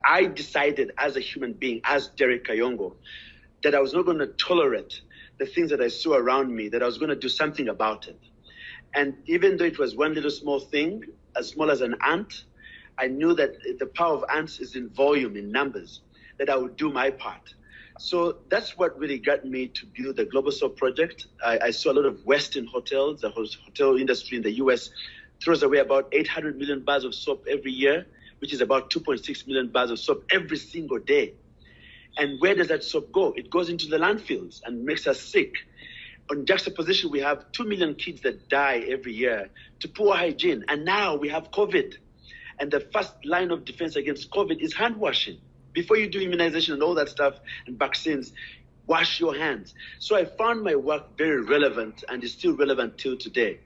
I decided as a human being, as Derreck Kayongo, that I was not going to tolerate the things that I saw around me, that I was going to do something about it. And even though it was one little small thing, as small as an ant, I knew that the power of ants is in volume, in numbers, that I would do my part. So that's what really got me to build the Global Soap Project. I saw a lot of Western hotels. The hotel industry in the US throws away about 800 million bars of soap every year, which is about 2.6 million bars of soap every single day. And where does that soap go? It goes into the landfills and makes us sick. On juxtaposition, we have 2 million kids that die every year to poor hygiene. And now we have COVID. And the first line of defense against COVID is hand washing. Before you do immunization and all that stuff and vaccines, wash your hands. So I found my work very relevant and is still relevant till today.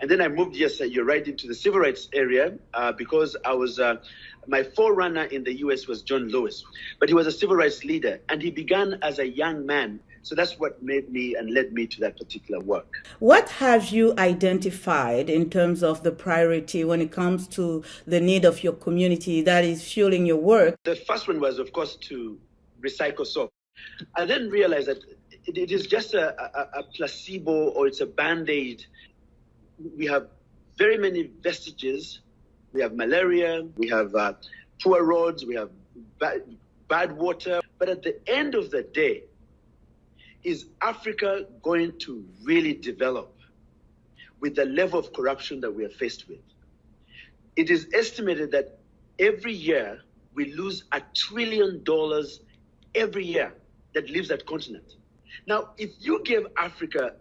And then I moved, yes, you're right, into the civil rights area because I was, my forerunner in the US was John Lewis, but he was a civil rights leader and he began as a young man. So that's what made me and led me to that particular work. What have you identified in terms of the priority when it comes to the need of your community that is fueling your work? The first one was, of course, to recycle soap. I then realized that it is just a placebo or it's a Band-Aid. We have very many vestiges. We have malaria, we have poor roads, we have bad water. But at the end of the day, is Africa going to really develop with the level of corruption that we are faced with? It is estimated that every year we lose $1 trillion every year that leaves that continent. Now, if you give Africa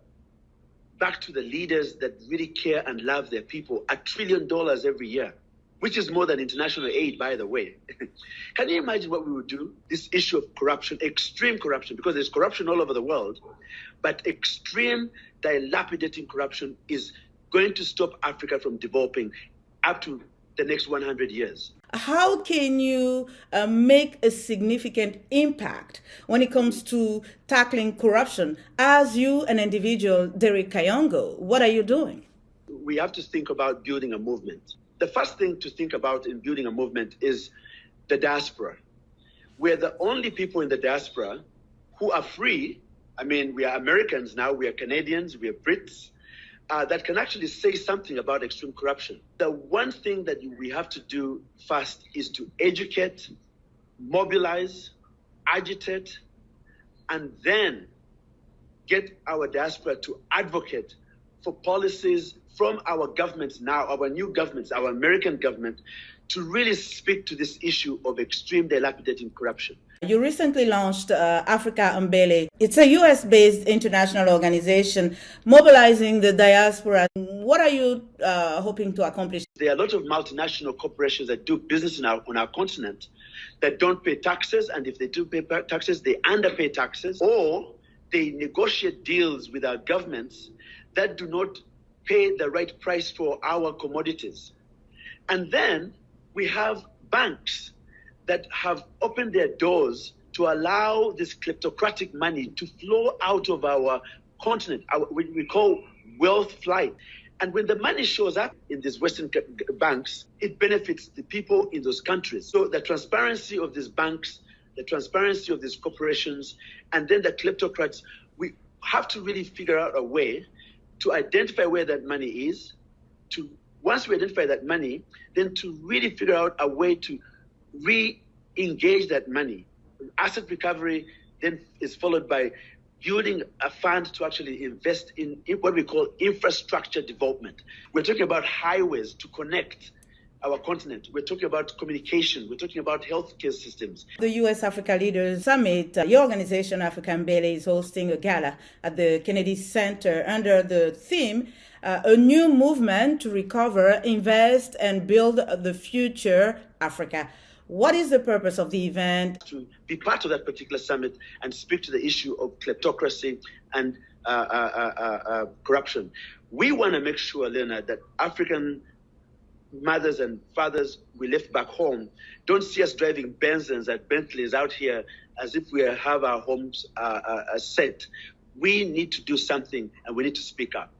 back to the leaders that really care and love their people, $1 trillion every year, which is more than international aid, by the way. Can you imagine what we would do? This issue of corruption, extreme corruption, because there's corruption all over the world, but extreme, dilapidating corruption is going to stop Africa from developing up to the next 100 years. How can you make a significant impact when it comes to tackling corruption? As you, an individual, Derreck Kayongo, what are you doing? We have to think about building a movement. The first thing to think about in building a movement is the diaspora. We're the only people in the diaspora who are free. I mean, we are Americans now, we are Canadians, we are Brits, that can actually say something about extreme corruption. The one thing that we have to do first is to educate, mobilize, agitate, and then get our diaspora to advocate for policies from our governments now, our new governments, our American government, to really speak to this issue of extreme dilapidating corruption. You recently launched Africa Mbele. It's a US-based international organization mobilizing the diaspora. What are you hoping to accomplish? There are a lot of multinational corporations that do business on our continent that don't pay taxes, and if they do pay taxes, they underpay taxes, or they negotiate deals with our governments that do not pay the right price for our commodities. And then we have banks that have opened their doors to allow this kleptocratic money to flow out of our continent, we call wealth flight. And when the money shows up in these Western banks, it benefits the people in those countries. So the transparency of these banks, the transparency of these corporations, and then the kleptocrats, we have to really figure out a way to identify where that money is, once we identify that money, then to really figure out a way to re-engage that money. Asset recovery then is followed by building a fund to actually invest in what we call infrastructure development. We're talking about highways to connect our continent. We're talking about communication. We're talking about healthcare systems. The U.S. Africa Leaders Summit, your organization, Africa Mbele, is hosting a gala at the Kennedy Center under the theme, a new movement to recover, invest, and build the future Africa. What is the purpose of the event? To be part of that particular summit and speak to the issue of kleptocracy and corruption. We want to make sure, Leonard, that African mothers and fathers we left back home don't see us driving Benzes and Bentleys out here as if we have our homes set. We need to do something and we need to speak up.